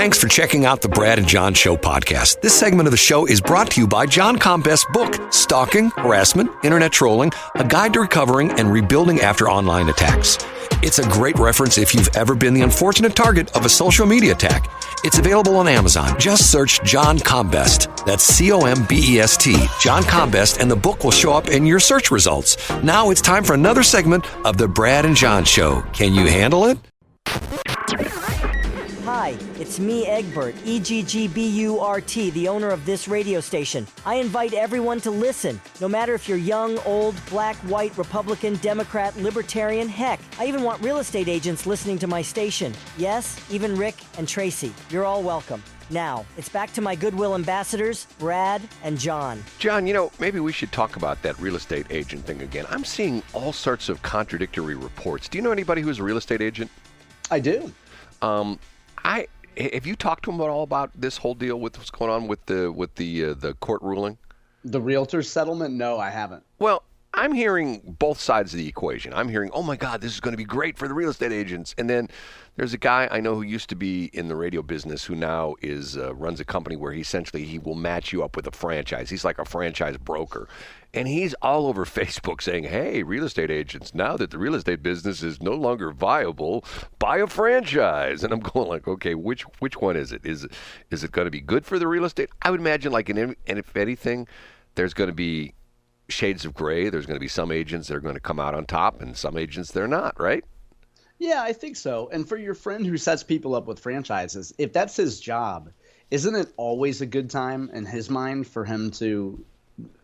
Thanks for checking out the Brad and John Show podcast. This segment of the show is brought to you by John Combest's book, Stalking, Harassment, Internet Trolling, A Guide to Recovering and Rebuilding After Online Attacks. It's a great reference if you've ever been the unfortunate target of a social media attack. It's available on Amazon. Just search John Combest. That's C-O-M-B-E-S-T, John Combest, and the book will show up in your search results. Now it's time for another segment of the Brad and John Show. Can you handle it? Hi, it's me, Egbert, E-G-G-B-U-R-T, the owner of this radio station. I invite everyone to listen, no matter if you're young, old, black, white, Republican, Democrat, Libertarian, heck, I even want real estate agents listening to my station. Yes, even Rick and Tracy. You're all welcome. Now, it's back to my Goodwill ambassadors, Brad and John. John, maybe we should talk about that real estate agent thing again. I'm seeing all sorts of contradictory reports. Do you know anybody who's a real estate agent? I do. Have you talked to him at all about this whole deal with what's going on with the court ruling? The realtor settlement? No, I haven't. Well, I'm hearing both sides of the equation. I'm hearing, oh my God, this is going to be great for the real estate agents. And then there's a guy I know who used to be in the radio business who now runs a company where he will match you up with a franchise. He's like a franchise broker. And he's all over Facebook saying, hey, real estate agents, now that the real estate business is no longer viable, buy a franchise. And I'm going like, okay, which one is it? Is it going to be good for the real estate? I would imagine and if anything, there's going to be shades of gray. There's going to be some agents that are going to come out on top and some agents they're not, right? Yeah, I think so. And for your friend who sets people up with franchises, if that's his job, isn't it always a good time in his mind for him to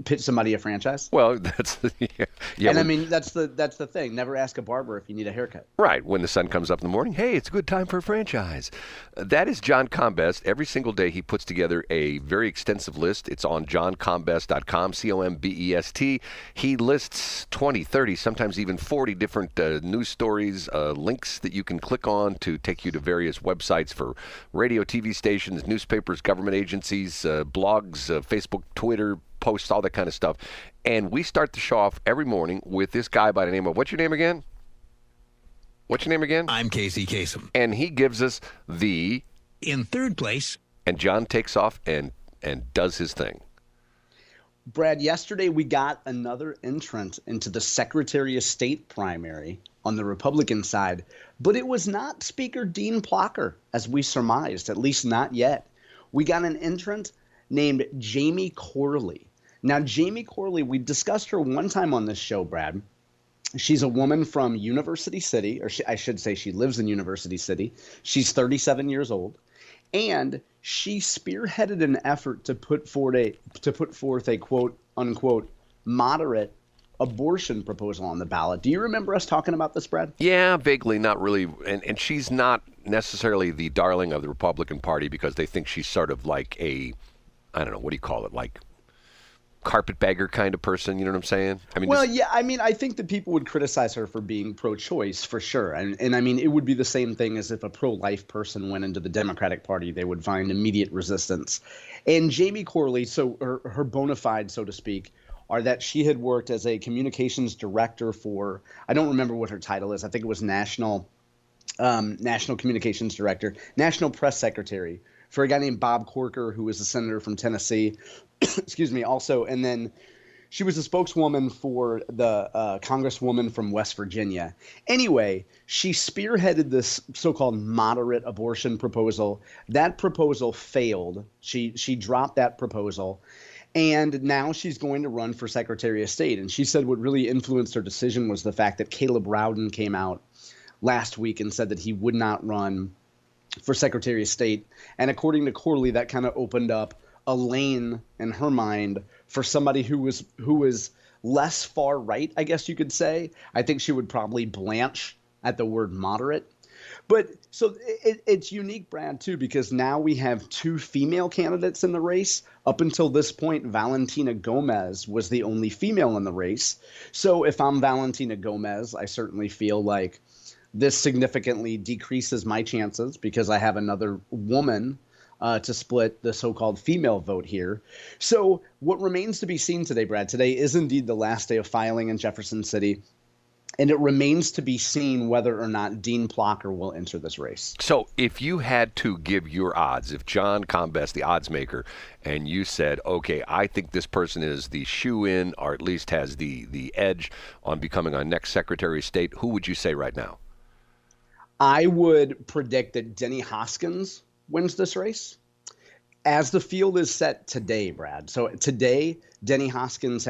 pitch somebody a franchise? Well, that's yeah. And I mean, that's the thing. Never ask a barber if you need a haircut. Right. When the sun comes up in the morning, hey, it's a good time for a franchise. That is John Combest. Every single day he puts together a very extensive list. It's on johncombest.com, C-O-M-B-E-S-T. He lists 20, 30, sometimes even 40 different news stories, links that you can click on to take you to various websites for radio, TV stations, newspapers, government agencies, blogs, Facebook, Twitter, posts, all that kind of stuff. And we start the show off every morning with this guy by the name of, what's your name again? I'm Casey Kasem. And he gives us the... In third place. And John takes off and does his thing. Brad, yesterday we got another entrant into the Secretary of State primary on the Republican side, but it was not Speaker Dean Plocher, as we surmised, at least not yet. We got an entrant named Jamie Corley. Now, Jamie Corley, we discussed her one time on this show, Brad. She's a woman from University City, or I should say she lives in University City. She's 37 years old, and she spearheaded an effort to put forth a quote unquote moderate abortion proposal on the ballot. Do you remember us talking about this, Brad? Yeah, vaguely, not really. And she's not necessarily the darling of the Republican Party because they think she's sort of like a, I don't know, what do you call it, like carpetbagger kind of person, you know what I'm saying? I mean, I think that people would criticize her for being pro-choice for sure. And I mean, it would be the same thing as if a pro-life person went into the Democratic Party. They would find immediate resistance. And Jamie Corley, so her bona fide, so to speak, are that she had worked as a communications director for, I don't remember what her title is. I think it was National Communications Director, National Press Secretary for a guy named Bob Corker, who was a senator from Tennessee. Excuse me. Also, and then she was a spokeswoman for the congresswoman from West Virginia. Anyway, she spearheaded this so-called moderate abortion proposal. That proposal failed. She dropped that proposal. And now she's going to run for Secretary of State. And she said what really influenced her decision was the fact that Caleb Rowden came out last week and said that he would not run for Secretary of State. And according to Corley, that kind of opened up a lane in her mind for somebody who was less far right, I guess you could say. I think she would probably blanch at the word moderate. But so it's unique, Brad, too, because now we have two female candidates in the race. Up until this point, Valentina Gomez was the only female in the race. So if I'm Valentina Gomez, I certainly feel like this significantly decreases my chances because I have another woman to split the so-called female vote here. So what remains to be seen today, Brad, today is indeed the last day of filing in Jefferson City. And it remains to be seen whether or not Dean Plocher will enter this race. So if you had to give your odds, if John Combest, the odds maker, and you said, okay, I think this person is the shoe-in or at least has the edge on becoming our next Secretary of State, who would you say right now? I would predict that Denny Hoskins wins this race. As the field is set today, Brad. So today, Denny Hoskins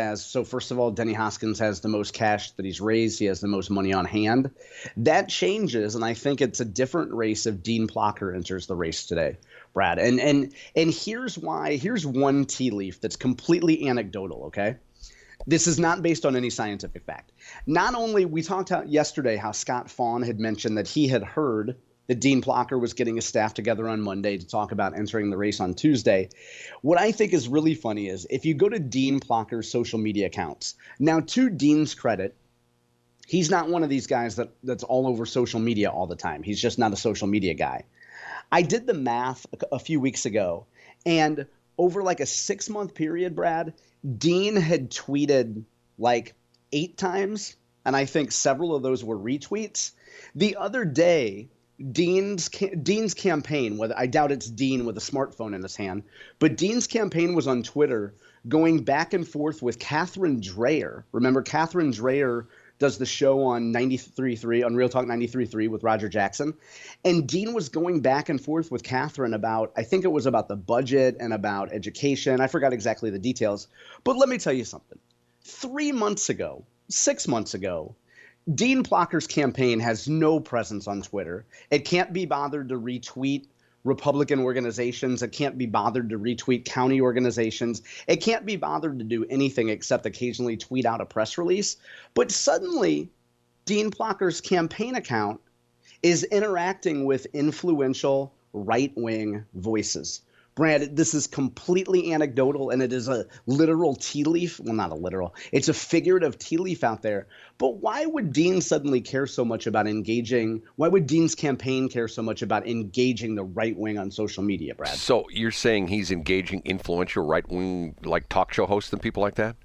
first of all, Denny Hoskins has the most cash that he's raised. He has the most money on hand. That changes, and I think it's a different race if Dean Plocher enters the race today, Brad. And here's why. Here's one tea leaf that's completely anecdotal, okay? This is not based on any scientific fact. Not only, we talked about yesterday how Scott Fawn had mentioned that he had heard that Dean Plocher was getting his staff together on Monday to talk about entering the race on Tuesday. What I think is really funny is if you go to Dean Plocher's social media accounts, now to Dean's credit, he's not one of these guys that's all over social media all the time. He's just not a social media guy. I did the math a few weeks ago, and over like a 6-month period, Brad, Dean had tweeted like 8 times, and I think several of those were retweets. The other day, Dean's campaign, whether I doubt it's Dean with a smartphone in his hand, but Dean's campaign was on Twitter going back and forth with Catherine Dreyer. Remember, Catherine Dreyer does the show on 93.3, on Real Talk 93.3 with Roger Jackson. And Dean was going back and forth with Catherine about, I think it was about the budget and about education. I forgot exactly the details. But let me tell you something. 6 months ago, Dean Plocher's campaign has no presence on Twitter. It can't be bothered to retweet Republican organizations. It can't be bothered to retweet county organizations. It can't be bothered to do anything except occasionally tweet out a press release. But suddenly, Dean Plocher's campaign account is interacting with influential right-wing voices. Brad, this is completely anecdotal, and it is a literal tea leaf. Well, not a literal. It's a figurative tea leaf out there. But why would Dean suddenly care so much about engaging? Why would Dean's campaign care so much about engaging the right wing on social media, Brad? So you're saying he's engaging influential right wing, like talk show hosts and people like that?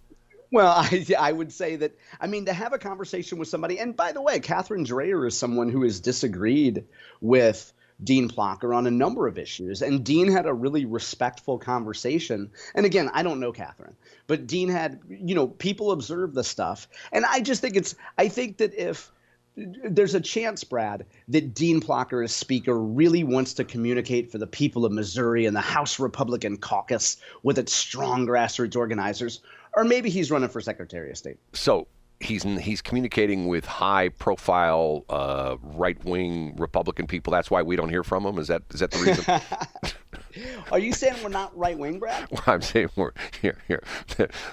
Well, I would say that, I mean, to have a conversation with somebody, and by the way, Catherine Dreyer is someone who has disagreed with Dean Plocher on a number of issues. And Dean had a really respectful conversation. And again, I don't know Catherine, but Dean had, people observe the stuff. And I just think I think that if there's a chance, Brad, that Dean Plocher as speaker really wants to communicate for the people of Missouri and the House Republican caucus with its strong grassroots organizers, or maybe he's running for Secretary of State. So he's communicating with high-profile right-wing Republican people. That's why we don't hear from him. Is that the reason? Are you saying we're not right-wing, Brad? Well, I'm saying we're here.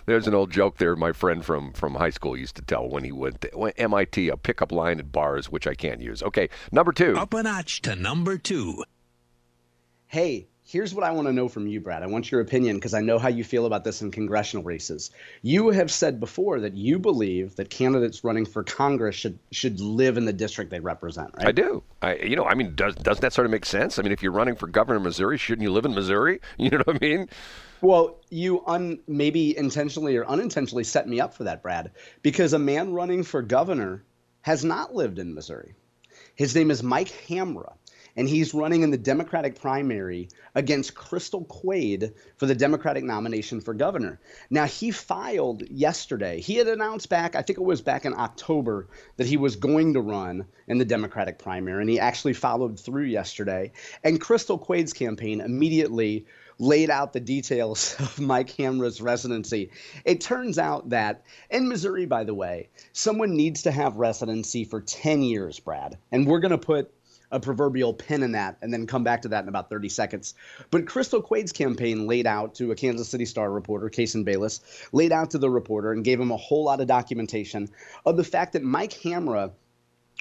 There's an old joke there my friend from high school used to tell when he went to MIT, a pickup line at bars, which I can't use. Okay, number 2. Up a notch to number 2. Hey, here's what I want to know from you, Brad. I want your opinion because I know how you feel about this in congressional races. You have said before that you believe that candidates running for Congress should live in the district they represent, right? I do. Doesn't that sort of make sense? I mean, if you're running for governor of Missouri, shouldn't you live in Missouri? You know what I mean? Well, you maybe intentionally or unintentionally set me up for that, Brad, because a man running for governor has not lived in Missouri. His name is Mike Hamra. And he's running in the Democratic primary against Crystal Quade for the Democratic nomination for governor. Now, he filed yesterday. He had announced back, I think it was back in October, that he was going to run in the Democratic primary, and he actually followed through yesterday. And Crystal Quade's campaign immediately laid out the details of Mike Hamra's residency. It turns out that in Missouri, by the way, someone needs to have residency for 10 years, Brad. And we're going to put a proverbial pin in that and then come back to that in about 30 seconds. But Crystal Quade's campaign laid out to a Kansas City Star reporter, Kason Bayless, laid out to the reporter and gave him a whole lot of documentation of the fact that Mike Hamra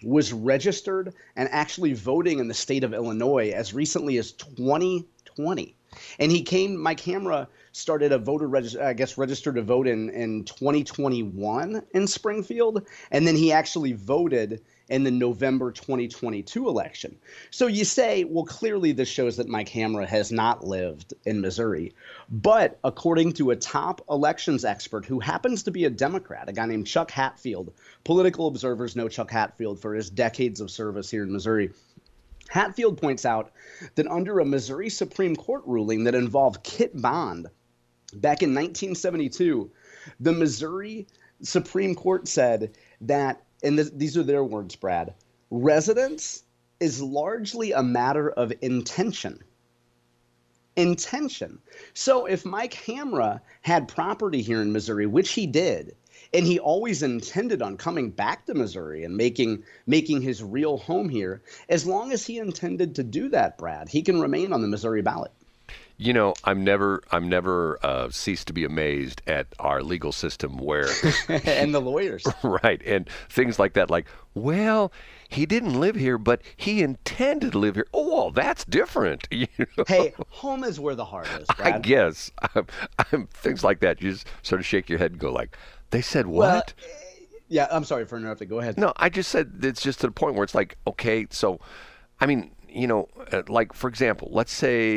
was registered and actually voting in the state of Illinois as recently as 2020. And Mike Hamra started a registered to vote in 2021 in Springfield. And then he actually voted in the November 2022 election. So you say, well, clearly this shows that Mike Hamra has not lived in Missouri. But according to a top elections expert who happens to be a Democrat, a guy named Chuck Hatfield, political observers know Chuck Hatfield for his decades of service here in Missouri. Hatfield points out that under a Missouri Supreme Court ruling that involved Kit Bond back in 1972, the Missouri Supreme Court said that, and these are their words, Brad, residence is largely a matter of intention. Intention. So if Mike Hamra had property here in Missouri, which he did, and he always intended on coming back to Missouri and making his real home here, as long as he intended to do that, Brad, he can remain on the Missouri ballot. You know, I'm never ceased to be amazed at our legal system where and the lawyers, right, and things like that. Like, well, he didn't live here, but he intended to live here. Oh, well, that's different. You know? Hey, home is where the heart is, Brad. I guess things like that. You just sort of shake your head and go like, they said what? Well, yeah, I'm sorry for interrupting. Go ahead. No, I just said it's just to the point where it's like, okay, so, I mean, you know, like, for example, let's say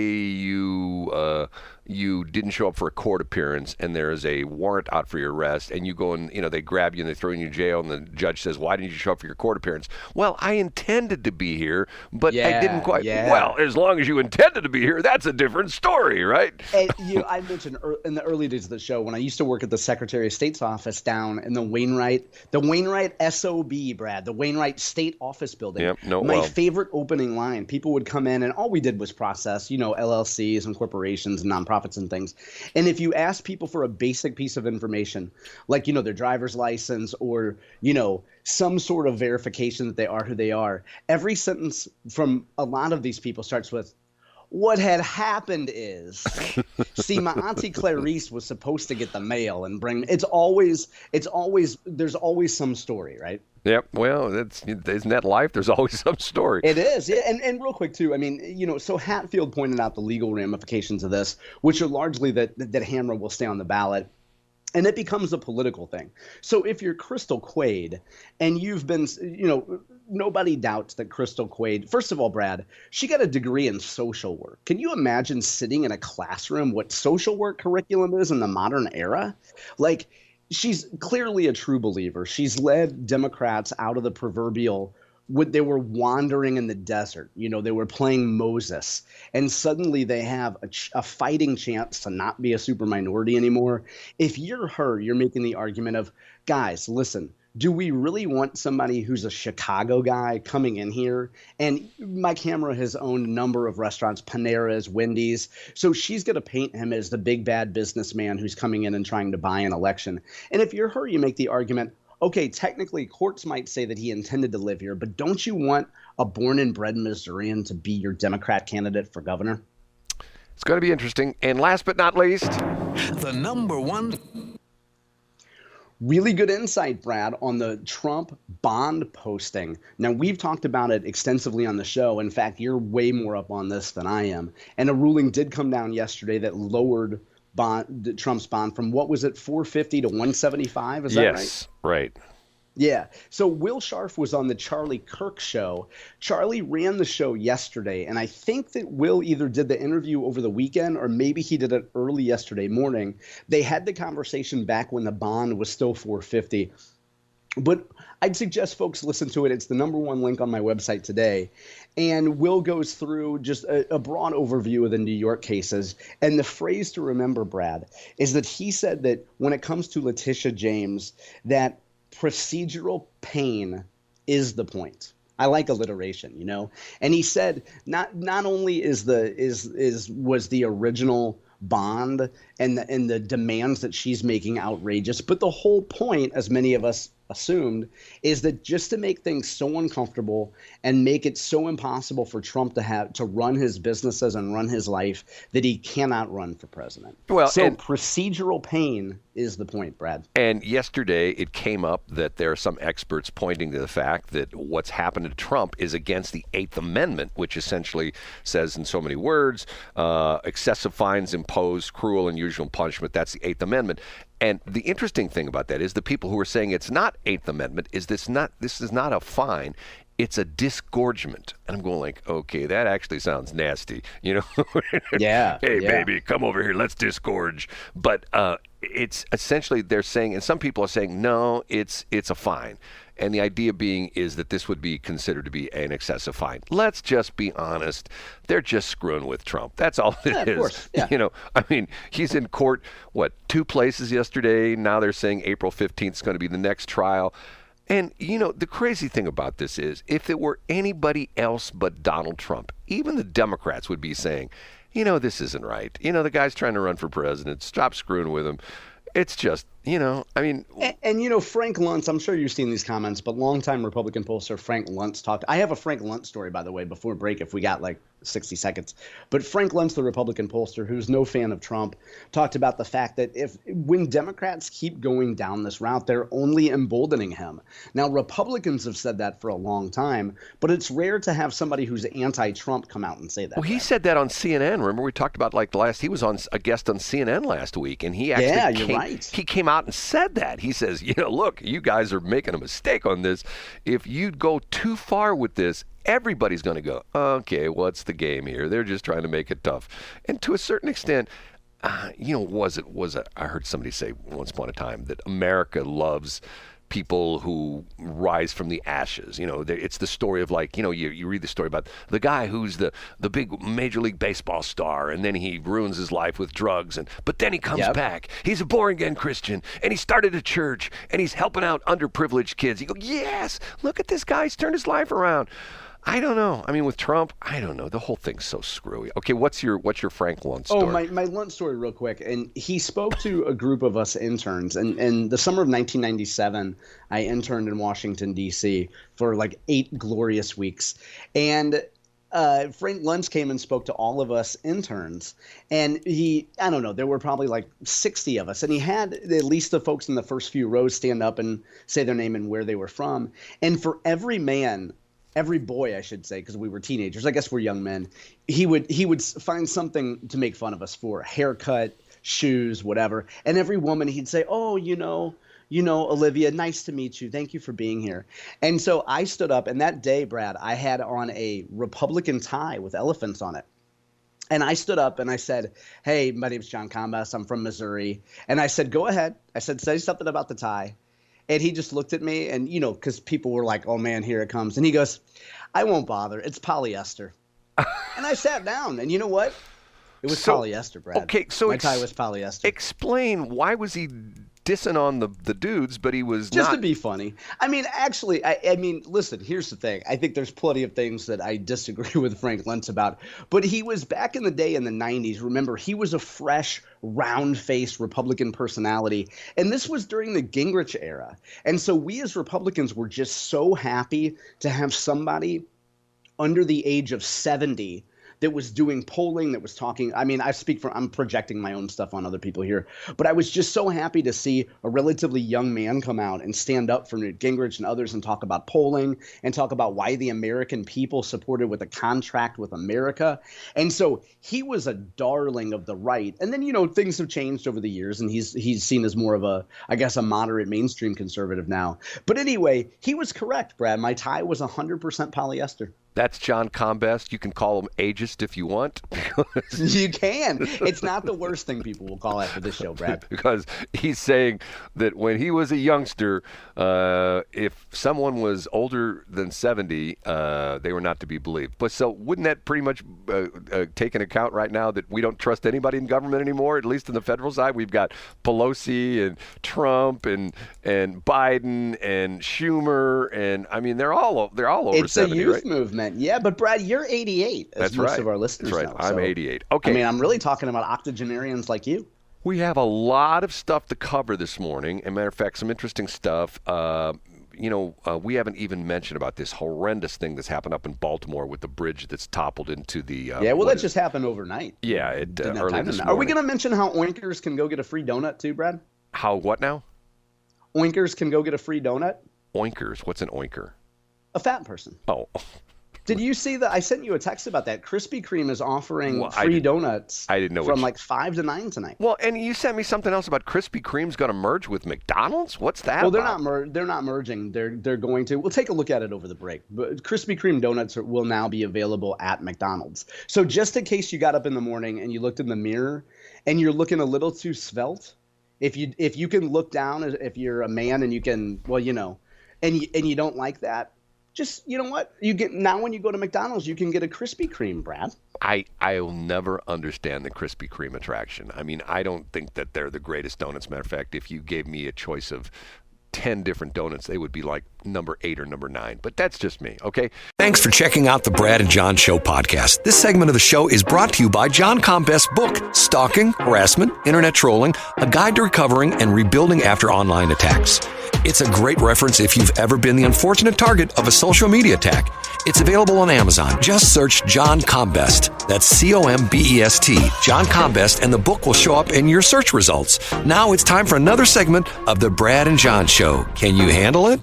you didn't show up for a court appearance and there is a warrant out for your arrest, and you go and, you know, they grab you and they throw you in jail, and the judge says, why didn't you show up for your court appearance? Well, I intended to be here, but I didn't quite. Yeah. Well, as long as you intended to be here, that's a different story, right? And I mentioned in the early days of the show when I used to work at the Secretary of State's office down in the Wainwright SOB, Brad, the Wainwright State Office Building. Yep, My favorite opening line, people would come in and all we did was process, you know, LLCs and corporations and nonprofits and things. And if you ask people for a basic piece of information, like, you know, their driver's license or, you know, some sort of verification that they are who they are, every sentence from a lot of these people starts with, what had happened is, see, my Auntie Clarice was supposed to get the mail and bring. There's always some story, right? Yep. Well, isn't that life? There's always some story. It is. Yeah. And real quick, too, I mean, you know, so Hatfield pointed out the legal ramifications of this, which are largely that Hamra will stay on the ballot. And it becomes a political thing. So if you're Crystal Quaid and you've been, you know, nobody doubts that Crystal Quaid, first of all, Brad, she got a degree in social work. Can you imagine sitting in a classroom what social work curriculum is in the modern era? Like, she's clearly a true believer. She's led Democrats out of the proverbial they were wandering in the desert. You know, they were playing Moses, and suddenly they have a fighting chance to not be a super minority anymore. If you're her, you're making the argument of, guys, listen, do we really want somebody who's a Chicago guy coming in here? And Mike Hamra has owned a number of restaurants, Panera's, Wendy's. So she's going to paint him as the big bad businessman who's coming in and trying to buy an election. And if you're her, you make the argument, okay, technically courts might say that he intended to live here, but don't you want a born and bred Missourian to be your Democrat candidate for governor? It's going to be interesting. And last but not least, the number one. Really good insight, Brad, on the Trump bond posting. Now, we've talked about it extensively on the show. In fact, you're way more up on this than I am. And a ruling did come down yesterday that lowered Trump's bond from, what was it, 450 to 175? Is that right? Yes, right. Yeah. So Will Scharf was on the Charlie Kirk show. Charlie ran the show yesterday, and I think that Will either did the interview over the weekend or maybe he did it early yesterday morning. They had the conversation back when the bond was still 450. But I'd suggest folks listen to it. It's the number one link on my website today. And Will goes through just a broad overview of the New York cases. And the phrase to remember, Brad, is that he said that when it comes to Letitia James, that procedural pain is the point. I like alliteration, you know. And he said not only was the original bond and the demands that she's making outrageous, but the whole point, as many of us assumed, is that just to make things so uncomfortable and make it so impossible for Trump to run his businesses and run his life that he cannot run for president. Well, so procedural pain is the point, Brad. And yesterday it came up that there are some experts pointing to the fact that what's happened to Trump is against the Eighth Amendment, which essentially says in so many words, excessive fines imposed, cruel, unusual punishment. That's the Eighth Amendment. And the interesting thing about that is the people who are saying it's not Eighth Amendment this is not a fine. It's a disgorgement. And I'm going like, okay, that actually sounds nasty. Yeah. Hey, yeah. baby, come over here. Let's disgorge. But it's essentially they're saying, and some people are saying, no, it's a fine. And the idea being is that this would be considered to be an excessive fine. Let's just be honest. They're just screwing with Trump. That's all it is. Of course. Yeah. I mean, he's in court, 2 places yesterday. Now they're saying April 15th is going to be the next trial. And, the crazy thing about this is if it were anybody else but Donald Trump, even the Democrats would be saying, this isn't right. The guy's trying to run for president. Stop screwing with him. It's just, I mean. And Frank Luntz, I'm sure you've seen these comments, but longtime Republican pollster Frank Luntz talked. I have a Frank Luntz story, by the way, before break, if we got 60 seconds. But Frank Luntz, the Republican pollster, who's no fan of Trump, talked about the fact that when Democrats keep going down this route, they're only emboldening him. Now, Republicans have said that for a long time, but it's rare to have somebody who's anti-Trump come out and say that. Well, he said that on CNN. Remember, we talked about he was on a guest on CNN last week, and he actually he came out and said that. He says, look, you guys are making a mistake on this. If you go too far with this, everybody's going to go, okay, what's the game here? They're just trying to make it tough. And to a certain extent, I heard somebody say once upon a time that America loves people who rise from the ashes. It's the story of you read the story about the guy who's the big Major League Baseball star, and then he ruins his life with drugs, but then he comes back. He's a born-again Christian, and he started a church, and he's helping out underprivileged kids. You go, yes, look at this guy. He's turned his life around. I don't know. I mean, with Trump, I don't know. The whole thing's so screwy. Okay, what's your Frank Luntz story? Oh, my Luntz story real quick. And he spoke to a group of us interns. And the summer of 1997, I interned in Washington, D.C. for 8 glorious weeks. And Frank Luntz came and spoke to all of us interns. And I don't know, there were probably 60 of us. And he had at least the folks in the first few rows stand up and say their name and where they were from. And for every boy, I should say, because we were teenagers. I guess we're young men. He would find something to make fun of us for: haircut, shoes, whatever. And every woman, he'd say, "Oh, Olivia, nice to meet you. Thank you for being here." And so I stood up, and that day, Brad, I had on a Republican tie with elephants on it. And I stood up and I said, "Hey, my name's John Combest. I'm from Missouri." And I said, "Go ahead." I said, "Say something about the tie." And he just looked at me and, because people were like, "Oh, man, here it comes." And he goes, "I won't bother. It's polyester." And I sat down. And you know what? It was polyester, Brad. Okay, so my tie was polyester. Explain, why was he dissing on the dudes, but he was just not... to be funny. I mean, actually, I mean, listen, here's the thing. I think there's plenty of things that I disagree with Frank Luntz about, but he was back in the day in the 90s. Remember, he was a fresh, round-faced Republican personality, and this was during the Gingrich era. And so we as Republicans were just so happy to have somebody under the age of 70 that was doing polling, that was talking. I mean, I'm projecting my own stuff on other people here, but I was just so happy to see a relatively young man come out and stand up for Newt Gingrich and others and talk about polling and talk about why the American people supported with a contract with America. And so he was a darling of the right. And then, things have changed over the years, and he's seen as more of a moderate mainstream conservative now. But anyway, he was correct, Brad. My tie was 100% polyester. That's John Combest. You can call him ageist if you want. You can. It's not the worst thing people will call after this show, Brad. Because he's saying that when he was a youngster, if someone was older than 70, they were not to be believed. But so wouldn't that pretty much take into account right now that we don't trust anybody in government anymore, at least in the federal side? We've got Pelosi and Trump and Biden and Schumer, and I mean they're all over it's 70, a youth right? movement. Yeah, but Brad, you're 88, as That's most right. of our listeners That's right. know. I'm 88. Okay. I mean, I'm really talking about octogenarians like you. We have a lot of stuff to cover this morning. As a matter of fact, some interesting stuff. We haven't even mentioned about this horrendous thing that's happened up in Baltimore with the bridge that's toppled into the... that just happened overnight. Yeah, early this morning. Are we going to mention how oinkers can go get a free donut too, Brad? How, what now? Oinkers can go get a free donut. Oinkers. What's an oinker? A fat person. Oh. Did you see that? I sent you a text about that. Krispy Kreme is offering Well, free donuts I didn't know from like 5 to 9 tonight. Well, and you sent me something else about Krispy Kreme's going to merge with McDonald's? What's that Well, about? they're not merging. They're going to. We'll take a look at it over the break. But Krispy Kreme donuts will now be available at McDonald's. So just in case you got up in the morning and you looked in the mirror and you're looking a little too svelte, if you can look down, if you're a man and you can, well, you know, and you don't like that, just, you know what? You get now when you go to McDonald's, you can get a Krispy Kreme, Brad. I'll never understand the Krispy Kreme attraction. I mean, I don't think that they're the greatest donuts. Matter of fact, if you gave me a choice of 10 different donuts, they would be like number 8 or number 9. But that's just me, okay? Thanks for checking out the Brad and John Show podcast. This segment of the show is brought to you by John Combest's book, Stalking, Harassment, Internet Trolling, A Guide to Recovering and Rebuilding After Online Attacks. It's a great reference if you've ever been the unfortunate target of a social media attack. It's available on Amazon. Just search John Combest. That's Combest, John Combest, and the book will show up in your search results. Now it's time for another segment of the Brad and John Show. Can you handle it?